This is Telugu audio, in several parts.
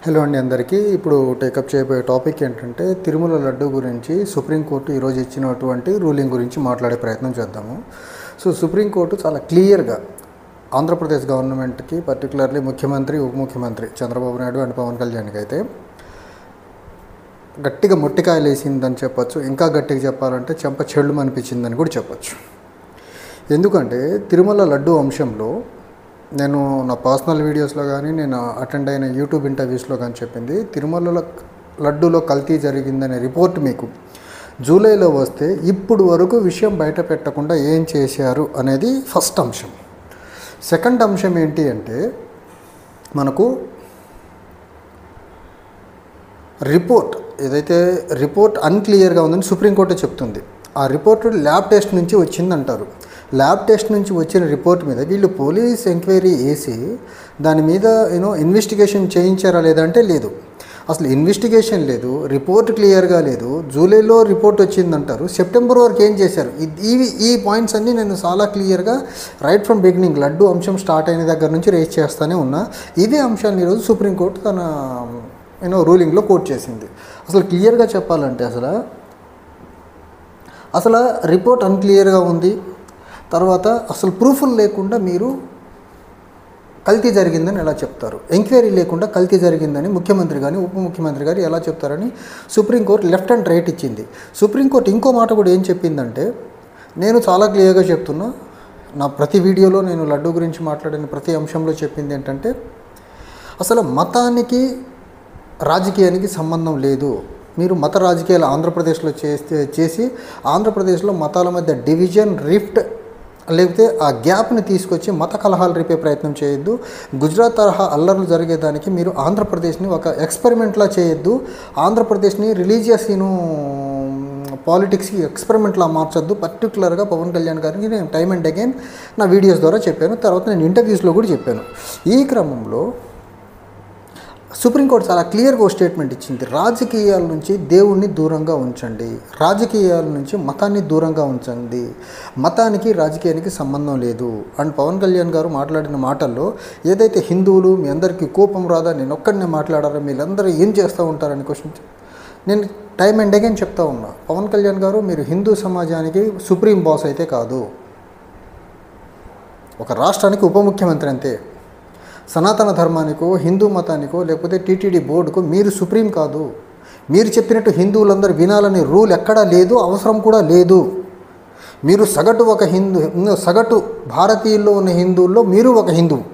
హలో అండి అందరికీ. ఇప్పుడు టేకప్ చేయబోయే టాపిక్ ఏంటంటే తిరుమల లడ్డు గురించి సుప్రీంకోర్టు ఈరోజు ఇచ్చినటువంటి రూలింగ్ గురించి మాట్లాడే ప్రయత్నం చేద్దాము. సుప్రీంకోర్టు చాలా క్లియర్గా ఆంధ్రప్రదేశ్ గవర్నమెంట్కి, పర్టికులర్లీ ముఖ్యమంత్రి, ఉప ముఖ్యమంత్రి చంద్రబాబు నాయుడు అండ్ పవన్ కళ్యాణ్కి అయితే గట్టిగా మొట్టికాయలు వేసిందని చెప్పొచ్చు. ఇంకా గట్టిగా చెప్పాలంటే చెంప చెళ్ళు అనిపించిందని కూడా చెప్పొచ్చు. ఎందుకంటే తిరుమల లడ్డు అంశంలో నేను నా పర్సనల్ వీడియోస్లో కానీ నేను అటెండ్ అయిన యూట్యూబ్ ఇంటర్వ్యూస్లో కానీ చెప్పింది, తిరుమల లడ్డూలో కల్తీ జరిగిందనే రిపోర్ట్ మీకు జూలైలో వస్తే ఇప్పుడు వరకు విషయం బయట పెట్టకుండా ఏం చేశారు అనేది ఫస్ట్ అంశం. సెకండ్ అంశం ఏంటి అంటే మనకు రిపోర్ట్ ఏదైతే రిపోర్ట్ అన్క్లియర్గా ఉందని సుప్రీంకోర్టు చెప్తుంది. ఆ రిపోర్ట్ ల్యాబ్ టెస్ట్ నుంచి వచ్చిందంటారు. ల్యాబ్ టెస్ట్ నుంచి వచ్చిన రిపోర్ట్ మీద వీళ్ళు పోలీస్ ఎంక్వైరీ వేసి దాని మీద ఇన్వెస్టిగేషన్ చేయించారా లేదంటే లేదు. అసలు ఇన్వెస్టిగేషన్ లేదు, రిపోర్ట్ క్లియర్గా లేదు. జూలైలో రిపోర్ట్ వచ్చిందంటారు, సెప్టెంబర్ వరకు ఏం చేశారు? ఈ పాయింట్స్ అన్నీ నేను చాలా క్లియర్గా రైట్ ఫ్రమ్ బిగినింగ్ లడ్డు అంశం స్టార్ట్ అయిన దగ్గర నుంచి రేస్ చేస్తూనే ఉన్నా. ఇదే అంశాన్ని ఈరోజు సుప్రీంకోర్టు తన రూలింగ్లో కోట్ చేసింది. అసలు క్లియర్గా చెప్పాలంటే అసలు రిపోర్ట్ అన్క్లియర్గా ఉంది. తర్వాత అసలు ప్రూఫ్లు లేకుండా మీరు కల్తీ జరిగిందని ఎలా చెప్తారు? ఎంక్వైరీ లేకుండా కల్తీ జరిగిందని ముఖ్యమంత్రి కానీ ఉప ముఖ్యమంత్రి గారు ఎలా చెప్తారని సుప్రీంకోర్టు లెఫ్ట్ అండ్ రైట్ ఇచ్చింది. సుప్రీంకోర్టు ఇంకో మాట కూడా ఏం చెప్పిందంటే, నేను చాలా క్లియర్గా చెప్తున్నా, నా ప్రతి వీడియోలో నేను లడ్డు గురించి మాట్లాడిన ప్రతి అంశంలో చెప్పింది ఏంటంటే, అసలు మతానికి రాజకీయానికి సంబంధం లేదు. మీరు మత రాజకీయాలు ఆంధ్రప్రదేశ్లో చేసి ఆంధ్రప్రదేశ్లో మతాల మధ్య డివిజన్, రిఫ్ట్ లేకపోతే ఆ గ్యాప్ని తీసుకొచ్చి మత కలహాలు రేపే ప్రయత్నం చేయొద్దు. గుజరాత్ తరహా అల్లర్లు జరిగేదానికి మీరు ఆంధ్రప్రదేశ్ని ఒక ఎక్స్పెరిమెంట్లా చేయొద్దు. ఆంధ్రప్రదేశ్ని రిలీజియస్ పాలిటిక్స్కి ఎక్స్పెరిమెంట్లా మార్చొద్దు. పర్టికులర్గా పవన్ కళ్యాణ్ గారికి నేను టైమ్ అండ్ అగైన్ నా వీడియోస్ ద్వారా చెప్పాను, తర్వాత నేను ఇంటర్వ్యూస్లో కూడా చెప్పాను. ఈ క్రమంలో సుప్రీంకోర్టు చాలా క్లియర్గా స్టేట్మెంట్ ఇచ్చింది. రాజకీయాల నుంచి దేవుణ్ణి దూరంగా ఉంచండి, రాజకీయాల నుంచి మతాన్ని దూరంగా ఉంచండి, మతానికి రాజకీయానికి సంబంధం లేదు. అండ్ పవన్ కళ్యాణ్ గారు మాట్లాడిన మాటల్లో ఏదైతే హిందువులు మీ అందరికీ కోపం రాదా, నేను ఒక్కడినే మాట్లాడారా, మీరందరూ ఏం చేస్తూ ఉంటారని క్వశ్చన్ నేను టైమ్ అండ్ అగైన్ చెప్తా ఉన్నా. పవన్ కళ్యాణ్ గారు, మీరు హిందూ సమాజానికి సుప్రీం బాస్ అయితే కాదు, ఒక రాష్ట్రానికి ఉప ముఖ్యమంత్రి అంతే. సనాతన ధర్మానికో, హిందూ మతానికో, లేకపోతే టీటీడీ బోర్డుకో మీరు సుప్రీం కాదు. మీరు చెప్పినట్టు హిందువులందరూ వినాలని రూల్ ఎక్కడా లేదు, అవసరం కూడా లేదు. మీరు సగటు భారతీయుల్లో ఉన్న హిందువుల్లో మీరు ఒక హిందువు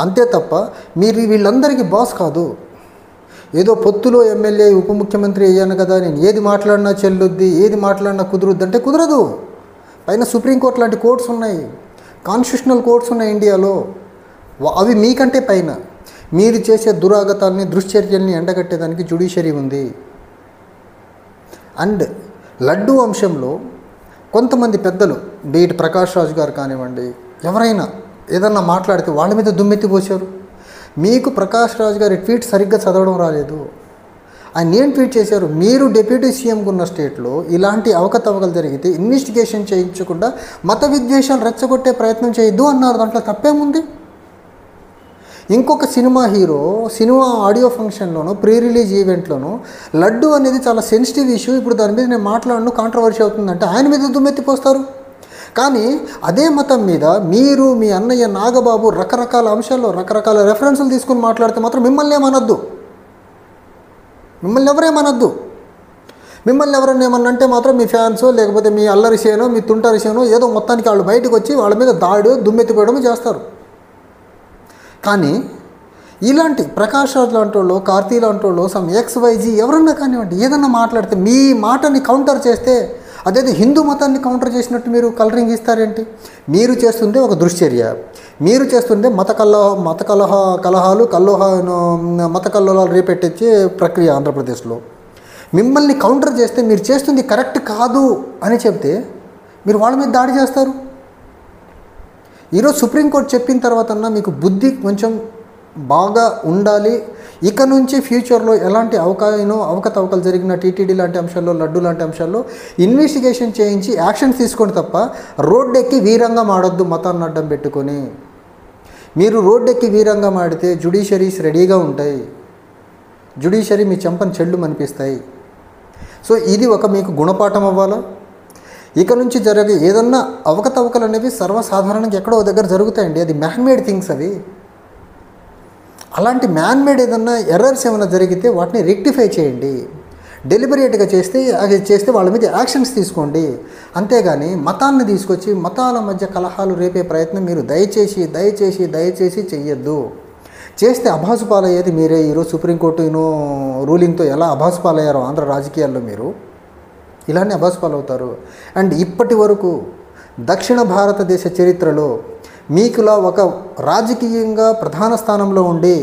అంతే తప్ప మీరు వీళ్ళందరికీ బాస్ కాదు. ఏదో పొత్తులో ఎమ్మెల్యే ఉప ముఖ్యమంత్రి అయ్యాను కదా, నేను ఏది మాట్లాడినా చెల్లుద్ది, ఏది మాట్లాడినా కుదురుద్ది అంటే కుదరదు. పైన సుప్రీంకోర్టు లాంటి కోర్ట్స్ ఉన్నాయి, కాన్స్టిట్యూషనల్ కోర్ట్స్ ఉన్నాయి ఇండియాలో. అవి మీకంటే పైన. మీరు చేసే దురాగతాలని, దుశ్చర్యల్ని ఎండగట్టేదానికి జ్యుడిషియరీ ఉంది. అండ్ లడ్డు అంశంలో కొంతమంది పెద్దలు, బీట్ ప్రకాష్ రాజ్ గారు కానివ్వండి, ఎవరైనా ఏదన్నా మాట్లాడితే వాళ్ళ మీద దుమ్మెత్తి పోశారు. మీకు ప్రకాష్ రాజ్ గారి ట్వీట్ సరిగ్గా చదవడం రాలేదు. ఆయన ఏం ట్వీట్ చేశారు? మీరు డిప్యూటీ సీఎంగా ఉన్న స్టేట్లో ఇలాంటి అవకతవకలు జరిగితే ఇన్వెస్టిగేషన్ చేయించకుండా మత విద్వేషాలు రెచ్చగొట్టే ప్రయత్నం చేయొద్దు అన్నారు. దాంట్లో తప్పేముంది? ఇంకొక సినిమా హీరో సినిమా ఆడియో ఫంక్షన్లోనూ, ప్రీ రిలీజ్ ఈవెంట్లోనూ లడ్డు అనేది చాలా సెన్సిటివ్ ఇష్యూ, ఇప్పుడు దాని మీద నేను మాట్లాడను, కాంట్రవర్సీ అవుతుందంటే ఆయన మీద దుమ్మెత్తిపోస్తారు. కానీ అదే మతం మీద మీరు, మీ అన్నయ్య నాగబాబు రకరకాల అంశాల్లో రకరకాల రెఫరెన్సులు తీసుకుని మాట్లాడితే మాత్రం మిమ్మల్ని ఏమనొద్దు. మిమ్మల్ని ఎవరేమనొద్దు. మిమ్మల్ని ఎవరైనా ఏమన్నంటే మాత్రం మీ ఫ్యాన్సో, లేకపోతే మీ అల్లరిసేనో, మీ తుంటరిసేనో ఏదో మొత్తానికి వాళ్ళు బయటకు వచ్చి వాళ్ళ మీద దాడి, దుమ్మెత్తిపోయడం చేస్తారు. కానీ ఇలాంటి ప్రకాష్ రాజ్ లాంటి వాళ్ళు, కార్తీ లాంటి వాళ్ళు, సమ్ XYZ ఎవరన్నా కానివ్వండి ఏదన్నా మాట్లాడితే మీ మాటని కౌంటర్ చేస్తే అదేది హిందూ మతాన్ని కౌంటర్ చేసినట్టు మీరు కలరింగ్ ఇస్తారేంటి? మీరు చేస్తుంటే ఒక దుశ్చర్య, మీరు చేస్తుంటే మత కలహాలు రేపెట్టించే ప్రక్రియ ఆంధ్రప్రదేశ్లో. మిమ్మల్ని కౌంటర్ చేస్తే మీరు చేస్తుంది కరెక్ట్ కాదు అని చెప్తే మీరు వాళ్ళ మీద దాడి చేస్తారు. ఈరోజు సుప్రీంకోర్టు చెప్పిన తర్వాత మీకు బుద్ధి కొంచెం బాగా ఉండాలి. ఇక నుంచి ఫ్యూచర్లో ఎలాంటి అవకతవకలు జరిగిన టీటీడీ లాంటి అంశాల్లో, లడ్డు లాంటి అంశాల్లో ఇన్వెస్టిగేషన్ చేయించి యాక్షన్స్ తీసుకోండి తప్ప రోడ్డెక్కి వీరంగా మాడొద్దు మతాన్ని అడ్డం పెట్టుకొని. మీరు రోడ్డెక్కి వీరంగా మాడితే జ్యుడిషియరీస్ రెడీగా ఉంటాయి. జ్యుడిషియరీ మీ చెంపని చెళ్ళు అనిపిస్తాయి. సో ఇది ఒక మీకు గుణపాఠం అవ్వాలా. ఇక నుంచి జరిగే ఏదన్నా అవకతవకలు అనేవి సర్వసాధారణంగా ఎక్కడో దగ్గర జరుగుతాయండి. అది మ్యాన్మేడ్ థింగ్స్ అవి. అలాంటి మ్యాన్మేడ్ ఏదన్నా ఎర్రర్స్ ఏమైనా జరిగితే వాటిని రెక్టిఫై చేయండి. డెలిబరేట్గా చేస్తే వాళ్ళ మీద యాక్షన్స్ తీసుకోండి. అంతేగాని మతాన్ని తీసుకొచ్చి మతాల మధ్య కలహాలు రేపే ప్రయత్నం మీరు దయచేసి చెయ్యొద్దు. చేస్తే అభాసుపాలయ్యేది మీరే. ఈరోజు సుప్రీంకోర్టు రూలింగ్తో ఎలా అభాసుపాలయ్యారో ఆంధ్ర రాజకీయాల్లో మీరు ఇలానే అభాసుపాలవుతారు. అండ్ ఇప్పటి వరకు దక్షిణ భారతదేశ చరిత్రలో మీకులా ఒక రాజకీయంగా ప్రధాన స్థానంలో ఉండి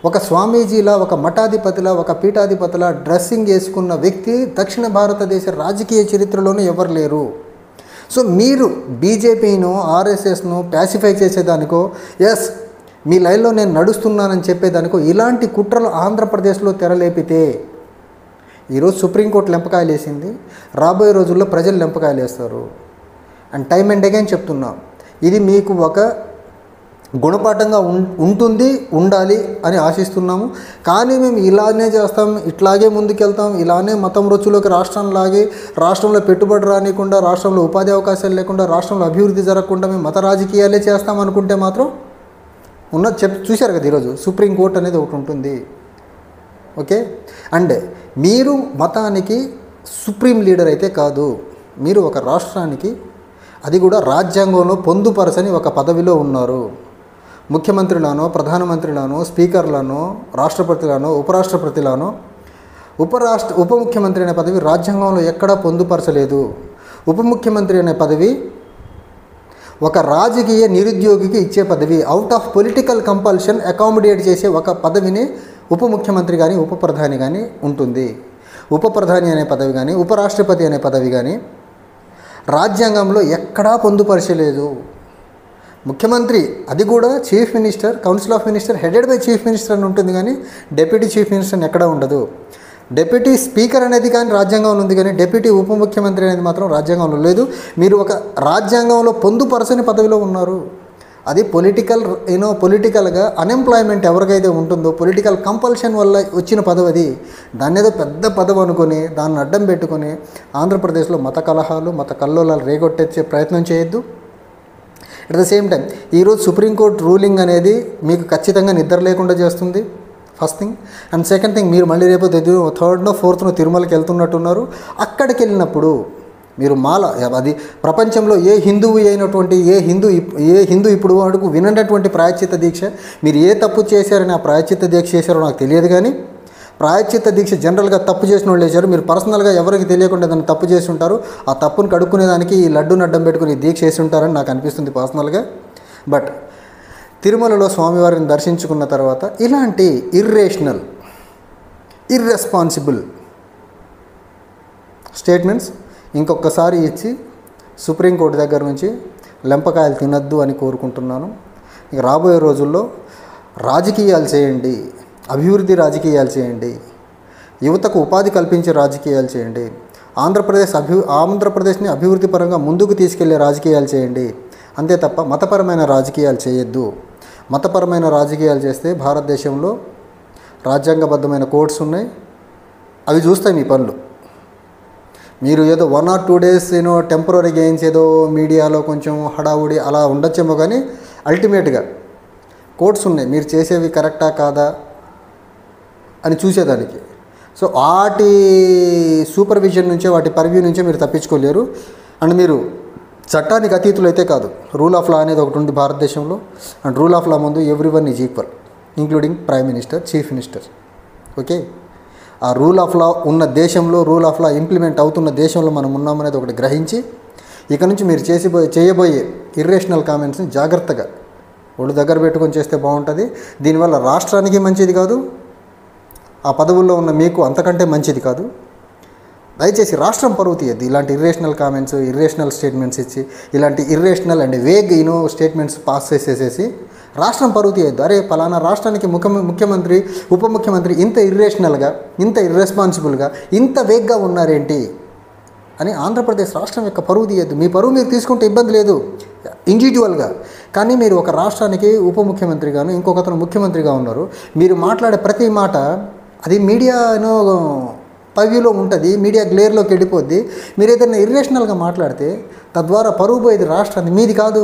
ఒక స్వామీజీలా, ఒక మఠాధిపతిలా, ఒక పీఠాధిపతిలా డ్రెస్సింగ్ వేసుకున్న వ్యక్తి దక్షిణ భారతదేశ రాజకీయ చరిత్రలోనే ఎవరు లేరు. సో మీరు బీజేపీను, ఆర్ఎస్ఎస్ను ప్యాసిఫై చేసేదానికో, ఎస్ మీ లైన్లో నేను నడుస్తున్నానని చెప్పేదానికో ఇలాంటి కుట్రలు ఆంధ్రప్రదేశ్లో తెరలేపితే ఈరోజు సుప్రీంకోర్టు లెంపకాయలు వేసింది, రాబోయే రోజుల్లో ప్రజలు లెంపకాయలు వేస్తారు. అండ్ టైమ్ అండ్ అగైన్ చెప్తున్నా, ఇది మీకు ఒక గుణపాఠంగా ఉండాలి అని ఆశిస్తున్నాము. కానీ మేము ఇలానే చేస్తాం, ఇట్లాగే ముందుకెళ్తాం, ఇలానే మతం రొచ్చులోకి రాష్ట్రంలో పెట్టుబడి రానికుండా, రాష్ట్రంలో ఉపాధి అవకాశాలు లేకుండా, రాష్ట్రంలో అభివృద్ధి జరగకుండా మేము మత రాజకీయాలే చేస్తాం అనుకుంటే మాత్రం చూశారు కదా ఈరోజు సుప్రీంకోర్టు అనేది ఒకటి ఉంటుంది. ఓకే. అండ్ మీరు మతానికి సుప్రీం లీడర్ అయితే కాదు, మీరు ఒక రాష్ట్రానికి, అది కూడా రాజ్యాంగంలో పొందుపరచని ఒక పదవిలో ఉన్నారు. ముఖ్యమంత్రిలానో, ప్రధానమంత్రిలానో, స్పీకర్లానో, రాష్ట్రపతిలానో, ఉపరాష్ట్రపతిలానో, ఉప ముఖ్యమంత్రి అనే పదవి రాజ్యాంగంలో ఎక్కడా పొందుపరచలేదు. ఉప ముఖ్యమంత్రి అనే పదవి ఒక రాజకీయ నిరుద్యోగికి ఇచ్చే పదవి. Out of political compulsion accommodate చేసే ఒక పదవిని ఉప ముఖ్యమంత్రి కానీ, ఉప ప్రధాని కానీ ఉంటుంది. ఉప ప్రధాని అనే పదవి కానీ, ఉపరాష్ట్రపతి అనే పదవి కానీ రాజ్యాంగంలో ఎక్కడా పొందుపరచలేదు. ముఖ్యమంత్రి, అది కూడా chief minister, council of minister headed by chief minister అని ఉంటుంది, కానీ డెప్యూటీ చీఫ్ మినిస్టర్ అని ఎక్కడా ఉండదు. డెప్యూటీ స్పీకర్ అనేది కానీ రాజ్యాంగంలో ఉంది, కానీ డెప్యూటీ ఉప ముఖ్యమంత్రి అనేది మాత్రం రాజ్యాంగంలో లేదు. మీరు ఒక రాజ్యాంగంలో పొందుపరచని పదవిలో ఉన్నారు. అది పొలిటికల్గా అన్ఎంప్లాయ్మెంట్ ఎవరికైతే ఉంటుందో, పొలిటికల్ కంపల్షన్ వల్ల వచ్చిన పదవి అది. దాన్ని ఏదో పెద్ద పదవి అనుకొని దాన్ని అడ్డం పెట్టుకొని ఆంధ్రప్రదేశ్లో మత కలహాలు, మత కల్లోలాలు రేగొట్టేసే ప్రయత్నం చేయొద్దు. అట్ ద సేమ్ టైం ఈరోజు సుప్రీంకోర్టు రూలింగ్ అనేది మీకు ఖచ్చితంగా నిద్ర లేకుండా చేస్తుంది, first thing. And second thing, మీరు మళ్ళీ రేపు 3rd, 4th తిరుమలకి వెళ్తున్నట్టున్నారు. అక్కడికి వెళ్ళినప్పుడు మీరు అది ప్రపంచంలో ఏ హిందూ ఇప్పుడు వరకు విననటువంటి ప్రాయశ్చిత్త దీక్ష, మీరు ఏ తప్పు చేశారని ఆ ప్రాయశ్చిత్త దీక్ష చేశారో నాకు తెలియదు. కానీ ప్రాయశ్చిత్త దీక్ష జనరల్గా తప్పు చేసిన వాళ్ళు చేశారు. మీరు పర్సనల్గా ఎవరికి తెలియకుండా దాన్ని తప్పు చేసి ఉంటారు. ఆ తప్పును కడుక్కునేదానికి ఈ లడ్డూని అడ్డం పెట్టుకుని దీక్ష చేసి ఉంటారని నాకు అనిపిస్తుంది పర్సనల్గా. బట్ తిరుమలలో స్వామివారిని దర్శించుకున్న తర్వాత ఇలాంటి ఇర్రెస్పాన్సిబుల్ స్టేట్మెంట్స్ ఇంకొకసారి ఇచ్చి సుప్రీంకోర్టు దగ్గర నుంచి లెంపకాయలు తినద్దు అని కోరుకుంటున్నాను. ఇక రాబోయే రోజుల్లో రాజకీయాలు చేయండి, అభివృద్ధి రాజకీయాలు చేయండి, యువతకు ఉపాధి కల్పించే రాజకీయాలు చేయండి, ఆంధ్రప్రదేశ్ని అభివృద్ధి పరంగా ముందుకు తీసుకెళ్లే రాజకీయాలు చేయండి. అంతే తప్ప మతపరమైన రాజకీయాలు చేయొద్దు. మతపరమైన రాజకీయాలు చేస్తే భారతదేశంలో రాజ్యాంగబద్ధమైన కోర్ట్స్ ఉన్నాయి, అవి చూస్తాయి మీ పనులు. మీరు ఏదో 1 or 2 days టెంపరరీ గెయిన్స్ ఏదో మీడియాలో కొంచెం హడావుడి అలా ఉండొచ్చేమో, కానీ అల్టిమేట్గా కోర్ట్స్ ఉన్నాయి మీరు చేసేవి కరెక్టా కాదా అని చూసేదానికి. సో వాటి సూపర్విజన్ నుంచే, వాటి పర్వ్యూ నుంచే మీరు తప్పించుకోలేరు. అండ్ మీరు చట్టానికి అతీతులు అయితే కాదు. రూల్ ఆఫ్ లా అనేది ఒకటి ఉంది భారతదేశంలో. అండ్ రూల్ ఆఫ్ లా ముందు everyone is equal, including prime minister, chief minister. Okay. ఆ రూల్ ఆఫ్ లా ఉన్న దేశంలో, రూల్ ఆఫ్ లా ఇంప్లిమెంట్ అవుతున్న దేశంలో మనం ఉన్నామనేది ఒకటి గ్రహించి, ఇక నుంచి మీరు చేయబోయే ఇర్రేషనల్ కామెంట్స్ని జాగ్రత్తగా ఒళ్ళు దగ్గర పెట్టుకొని చేస్తే బాగుంటుంది. దీనివల్ల రాష్ట్రానికి మంచిది కాదు, ఆ పదవుల్లో ఉన్న మీకు అంతకంటే మంచిది కాదు. దయచేసి రాష్ట్రం పరువు తీయద్దు ఇలాంటి ఇర్రేషనల్ కామెంట్స్, ఇర్రేషనల్ స్టేట్మెంట్స్ ఇచ్చి, ఇలాంటి irrational and vague statements pass చేసేసి రాష్ట్రం పరువు తీయద్దు. అరే పలానా రాష్ట్రానికి ముఖ్యమంత్రి, ఉప ముఖ్యమంత్రి ఇంత ఇర్రేషనల్గా, ఇంత ఇర్రెస్పాన్సిబుల్గా, ఇంత వేగ్గా ఉన్నారేంటి అని ఆంధ్రప్రదేశ్ రాష్ట్రం యొక్క పరువు తీయద్దు. మీ పరువు మీరు తీసుకుంటే ఇబ్బంది లేదు ఇండివిజువల్గా, కానీ మీరు ఒక రాష్ట్రానికి ఉప ముఖ్యమంత్రిగాను ఇంకొకతను ముఖ్యమంత్రిగా ఉన్నారు. మీరు మాట్లాడే ప్రతి మాట అది మీడియా పవ్యూలో ఉంటుంది, మీడియా గ్లేర్లోకి వెళ్ళిపోద్ది. మీరు ఏదైనా ఇర్రేషనల్గా మాట్లాడితే తద్వారా పరువు పోయేది రాష్ట్రాన్ని. మీది కాదు,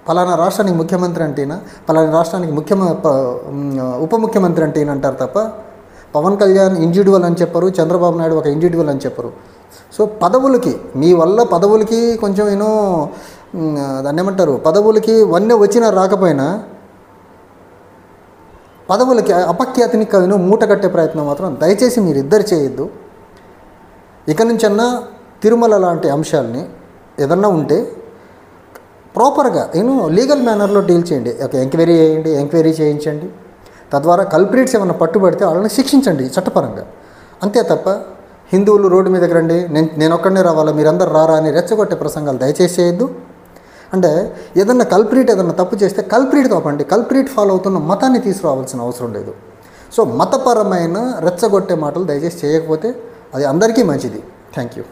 పలానా రాష్ట్రానికి ముఖ్యమంత్రి అంటేనా, పలానా రాష్ట్రానికి ఉప ముఖ్యమంత్రి అంటేనా అంటారు తప్ప పవన్ కళ్యాణ్ ఇండివిజువల్ అని చెప్పరు, చంద్రబాబు నాయుడు ఒక ఇండివిజువల్ అని చెప్పరు. సో పదవులకి మీ వల్ల పదవులకి కొంచెం దాన్ని ఏమంటారు, పదవులకి వన్నె వచ్చినా రాకపోయినా పదవులకి అపఖ్యాతిని మూట కట్టే ప్రయత్నం మాత్రం దయచేసి మీరు ఇద్దరు చేయొద్దు. ఇక నుంచన్నా తిరుమల లాంటి అంశాలని ఏదన్నా ఉంటే ప్రాపర్గా లీగల్ మేనర్లో డీల్ చేయండి. ఒక ఎంక్వైరీ చేయించండి. తద్వారా కల్ప్రిట్స్ ఏమైనా పట్టుబడితే వాళ్ళని శిక్షించండి చట్టపరంగా. అంతే తప్ప హిందువులు రోడ్డు మీదకి రండి, నేను ఒక్కడనే రావాలా, మీరందరూ రారా అని రెచ్చగొట్టే ప్రసంగాలు దయచేసి చేయొద్దు. అంటే ఏదన్నా ఏదన్నా తప్పు చేస్తే కల్ప్రిట్ తప్పండి, కల్ప్రిట్ ఫాలో అవుతున్న మతాన్ని తీసుకురావాల్సిన అవసరం లేదు. సో మతపరమైన రెచ్చగొట్టే మాటలు దయచేసి చేయకపోతే అది అందరికీ మంచిది. Thank you.